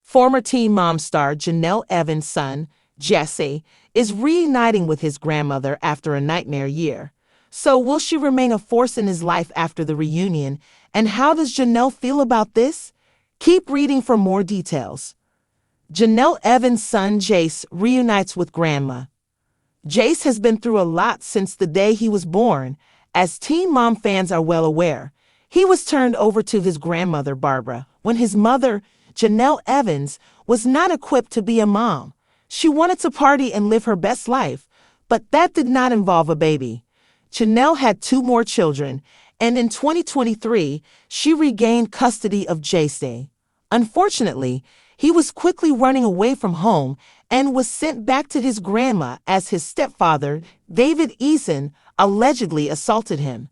Former Teen Mom star Janelle Evans' son, Jace, is reuniting with his grandmother after a nightmare year. So will she remain a force in his life after the reunion? And how does Janelle feel about this? Keep reading for more details. Janelle Evans' son Jace reunites with grandma. Jace has been through a lot since the day he was born. As Teen Mom fans are well aware, he was turned over to his grandmother Barbara when his mother, Janelle Evans, was not equipped to be a mom. She wanted to party and live her best life, but that did not involve a baby. Janelle had 2 more children, and in 2023, she regained custody of Jace. Unfortunately, he was quickly running away from home and was sent back to his grandma as his stepfather, David Eason, allegedly assaulted him.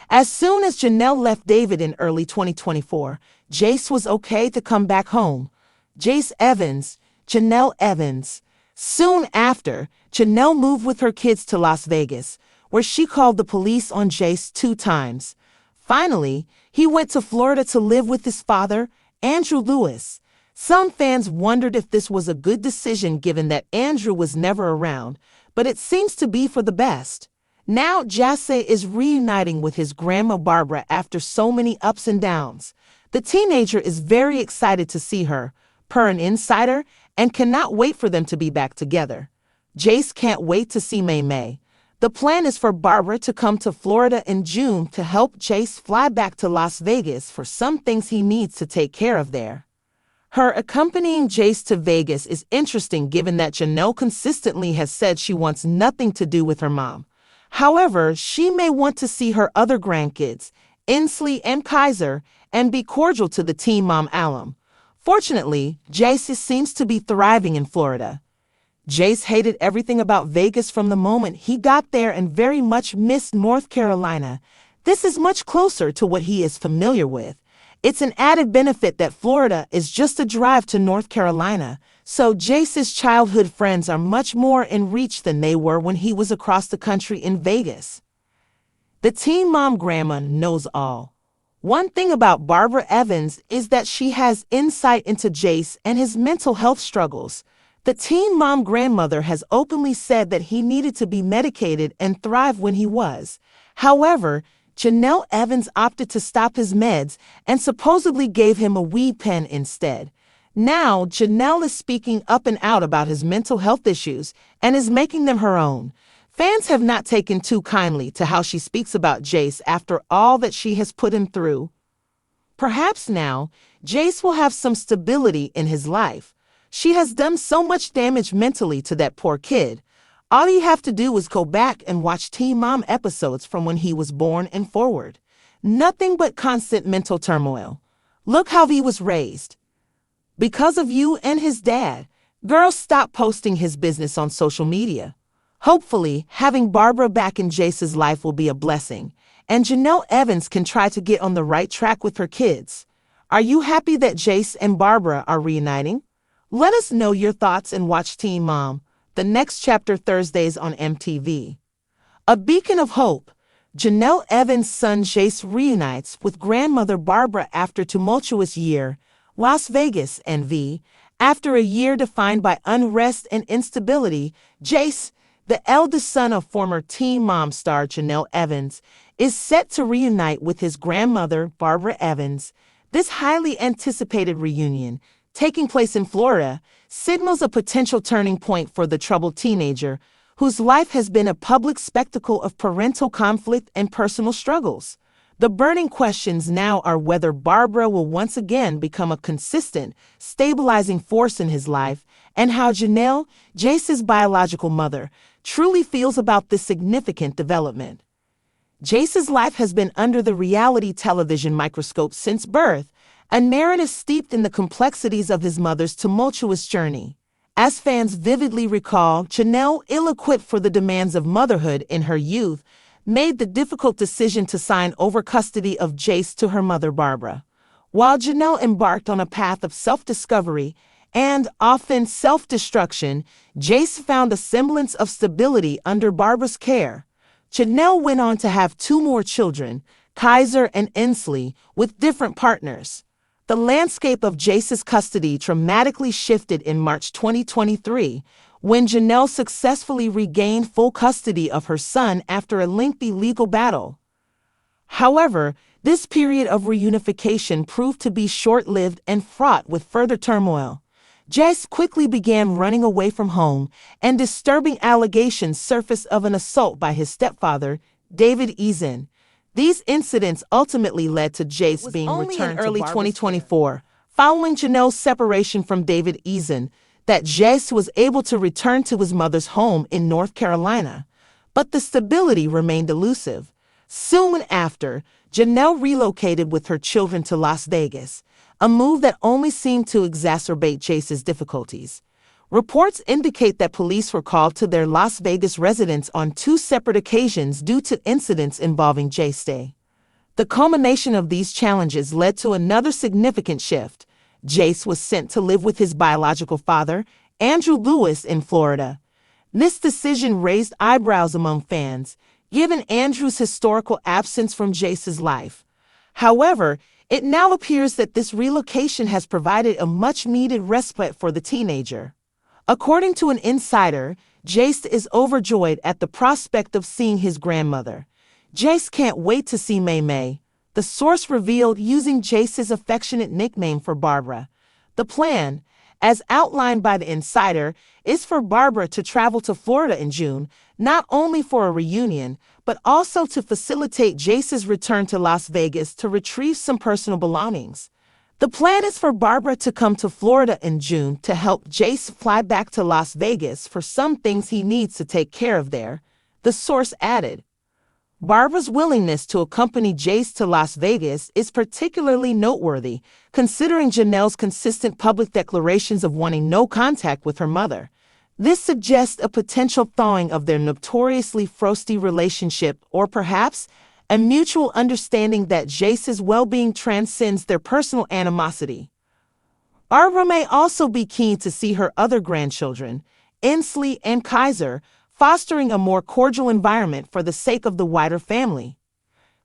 As soon as Janelle left David in early 2024, Jace was okay to come back home. Jace Evans, Janelle Evans. Soon after, Janelle moved with her kids to Las Vegas, where she called the police on Jace 2 times. Finally, he went to Florida to live with his father, Andrew Lewis. Some fans wondered if this was a good decision given that Andrew was never around, but it seems to be for the best. Now Jace is reuniting with his grandma Barbara after so many ups and downs. The teenager is very excited to see her, per an insider, and cannot wait for them to be back together. Jace can't wait to see May. The plan is for Barbara to come to Florida in June to help Jace fly back to Las Vegas for some things he needs to take care of there. Her accompanying Jace to Vegas is interesting given that Janelle consistently has said she wants nothing to do with her mom. However, she may want to see her other grandkids, Inslee and Kaiser, and be cordial to the Teen Mom alum. Fortunately, Jace seems to be thriving in Florida. Jace hated everything about Vegas from the moment he got there and very much missed North Carolina. This is much closer to what he is familiar with. It's an added benefit that Florida is just a drive to North Carolina, so Jace's childhood friends are much more in reach than they were when he was across the country in Vegas. The Teen Mom grandma knows all. One thing about Barbara Evans is that she has insight into Jace and his mental health struggles. The Teen Mom grandmother has openly said that he needed to be medicated and thrive when he was. However, Janelle Evans opted to stop his meds and supposedly gave him a weed pen instead. Now, Janelle is speaking up and out about his mental health issues and is making them her own. Fans have not taken too kindly to how she speaks about Jace after all that she has put him through. Perhaps now, Jace will have some stability in his life. She has done so much damage mentally to that poor kid. All you have to do is go back and watch Teen Mom episodes from when he was born and forward. Nothing but constant mental turmoil. Look how he was raised. Because of you and his dad, girls stop posting his business on social media. Hopefully, having Barbara back in Jace's life will be a blessing, and Janelle Evans can try to get on the right track with her kids. Are you happy that Jace and Barbara are reuniting? Let us know your thoughts and watch Teen Mom, the next chapter Thursdays on MTV. A beacon of hope, Janelle Evans' son Jace reunites with grandmother Barbara after tumultuous year, Las Vegas NV. After a year defined by unrest and instability, Jace, the eldest son of former Teen Mom star Janelle Evans, is set to reunite with his grandmother Barbara Evans. This highly anticipated reunion, taking place in Florida, signals a potential turning point for the troubled teenager, whose life has been a public spectacle of parental conflict and personal struggles. The burning questions now are whether Barbara will once again become a consistent, stabilizing force in his life, and how Janelle, Jace's biological mother, truly feels about this significant development. Jace's life has been under the reality television microscope since birth, a narrative steeped in the complexities of his mother's tumultuous journey. As fans vividly recall, Janelle, ill-equipped for the demands of motherhood in her youth, made the difficult decision to sign over custody of Jace to her mother Barbara. While Janelle embarked on a path of self-discovery and often self-destruction, Jace found a semblance of stability under Barbara's care. Janelle went on to have 2 more children, Kaiser and Inslee, with different partners. The landscape of Jace's custody dramatically shifted in March 2023, when Janelle successfully regained full custody of her son after a lengthy legal battle. However, this period of reunification proved to be short-lived and fraught with further turmoil. Jace quickly began running away from home, and disturbing allegations surfaced of an assault by his stepfather, David Eason. These incidents ultimately led to Jace being returned in early 2024, following Janelle's separation from David Eason, that Jace was able to return to his mother's home in North Carolina. But the stability remained elusive. Soon after, Janelle relocated with her children to Las Vegas, a move that only seemed to exacerbate Jace's difficulties. Reports indicate that police were called to their Las Vegas residence on 2 separate occasions due to incidents involving Jace. The culmination of these challenges led to another significant shift. Jace was sent to live with his biological father, Andrew Lewis, in Florida. This decision raised eyebrows among fans, given Andrew's historical absence from Jace's life. However, it now appears that this relocation has provided a much-needed respite for the teenager. According to an insider, Jace is overjoyed at the prospect of seeing his grandmother. Jace can't wait to see May, the source revealed using Jace's affectionate nickname for Barbara. The plan, as outlined by the insider, is for Barbara to travel to Florida in June, not only for a reunion, but also to facilitate Jace's return to Las Vegas to retrieve some personal belongings. The plan is for Barbara to come to Florida in June to help Jace fly back to Las Vegas for some things he needs to take care of there, the source added. Barbara's willingness to accompany Jace to Las Vegas is particularly noteworthy, considering Janelle's consistent public declarations of wanting no contact with her mother. This suggests a potential thawing of their notoriously frosty relationship, or perhaps a mutual understanding that Jace's well-being transcends their personal animosity. Barbara may also be keen to see her other grandchildren, Inslee and Kaiser, fostering a more cordial environment for the sake of the wider family.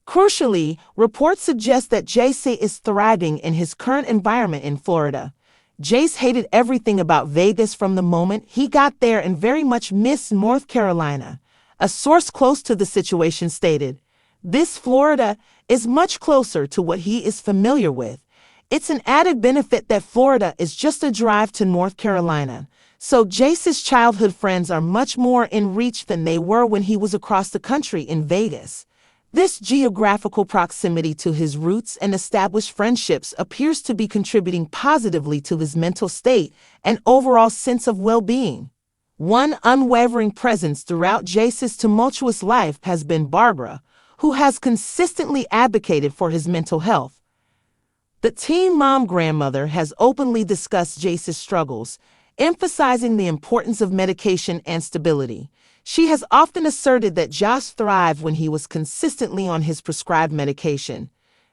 Crucially, reports suggest that Jace is thriving in his current environment in Florida. Jace hated everything about Vegas from the moment he got there and very much missed North Carolina. A source close to the situation stated, "This Florida is much closer to what he is familiar with. It's an added benefit that Florida is just a drive to North Carolina. So Jace's childhood friends are much more in reach than they were when he was across the country in Vegas." This geographical proximity to his roots and established friendships appears to be contributing positively to his mental state and overall sense of well-being. One unwavering presence throughout Jace's tumultuous life has been Barbara, who has consistently advocated for his mental health. The teen mom grandmother has openly discussed Jace's struggles, emphasizing the importance of medication and stability. She has often asserted that Jace thrived when he was consistently on his prescribed medication.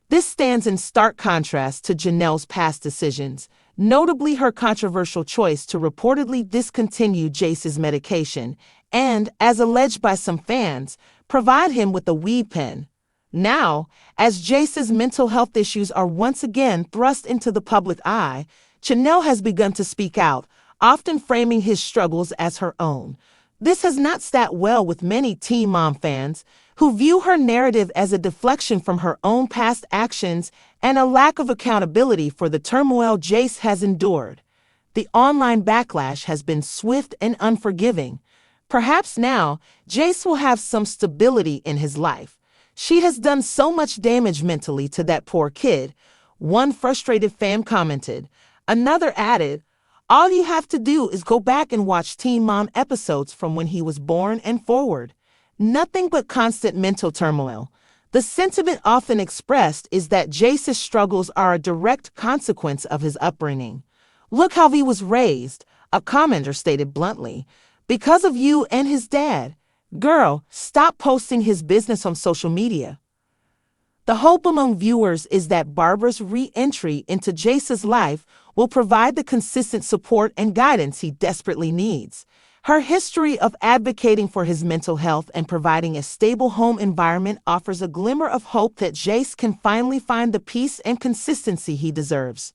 This stands in stark contrast to Janelle's past decisions, notably her controversial choice to reportedly discontinue Jace's medication and, as alleged by some fans, provide him with a weed pen. Now, as Jace's mental health issues are once again thrust into the public eye, Janelle has begun to speak out, often framing his struggles as her own. This has not sat well with many teen mom fans, who view her narrative as a deflection from her own past actions and a lack of accountability for the turmoil Jace has endured. The online backlash has been swift and unforgiving. Perhaps now, Jace will have some stability in his life. "She has done so much damage mentally to that poor kid," one frustrated fan commented. Another added, "All you have to do is go back and watch Teen Mom episodes from when he was born and forward. Nothing but constant mental turmoil." The sentiment often expressed is that Jace's struggles are a direct consequence of his upbringing. "Look how he was raised," a commenter stated bluntly. "Because of you and his dad. Girl, stop posting his business on social media." The hope among viewers is that Barbara's re-entry into Jace's life will provide the consistent support and guidance he desperately needs. Her history of advocating for his mental health and providing a stable home environment offers a glimmer of hope that Jace can finally find the peace and consistency he deserves.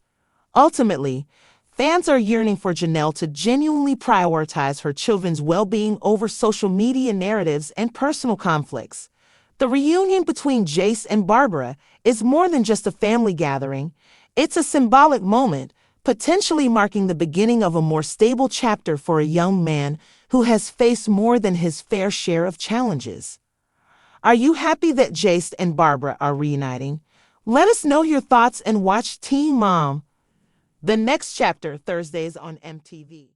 Ultimately, fans are yearning for Janelle to genuinely prioritize her children's well-being over social media narratives and personal conflicts. The reunion between Jace and Barbara is more than just a family gathering. It's a symbolic moment, potentially marking the beginning of a more stable chapter for a young man who has faced more than his fair share of challenges. Are you happy that Jace and Barbara are reuniting? Let us know your thoughts and watch Teen Mom, the next chapter, Thursdays on MTV.